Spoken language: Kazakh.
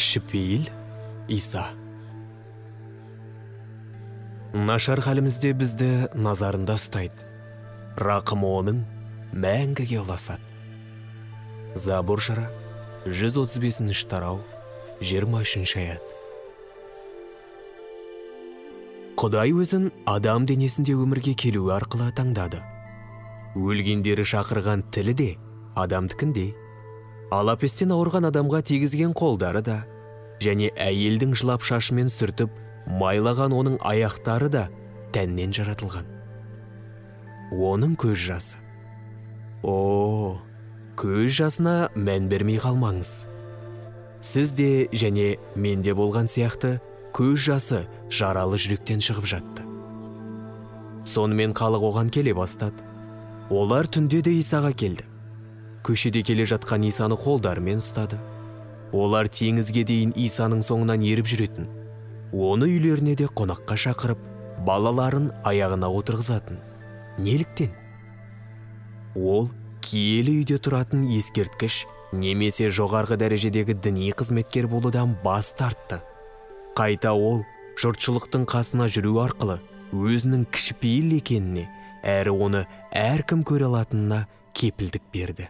Кішіпейіл Иса. Нашар халімізде бізді назарында ұстайды. Рақымы оның мәңгіге ұласады. Забур жыры 135 тарау 23 аят. Құдай өзін адам денесінде өмірге келуі арқылы таңдады. Өлгендері шақырған тілі де адамдікінде. Алапестен ауырған адамға тигізген қолдары да, және әйелдің жылап шашымен сүртіп, майлаған оның аяқтары да тәннен жаратылған. Оның көз жасы. Көз жасына мән бермей қалмаңыз. Сізде және менде болған сияқты көз жасы жаралы жүректен шығып жатты. Сонымен халық оған келе бастады. Олар түнде де Исаға келді. Көшеде келе жатқан Исаны қолдарымен ұстады. Олар теңізге дейін Исаның соңынан еріп жүретін. Оны үйлеріне де қонаққа шақырып, балаларын аяғына отырғызатын. Неліктен? Ол киелі үйде тұратын ескерткіш немесе жоғарғы дәрежедегі діни қызметкер болудан бас тартты. Қайта ол жұртшылықтың қасына жүру арқылы өзінің кішіпейіл екеніне, әрі оны әркім көре алатынына кепілдік берді.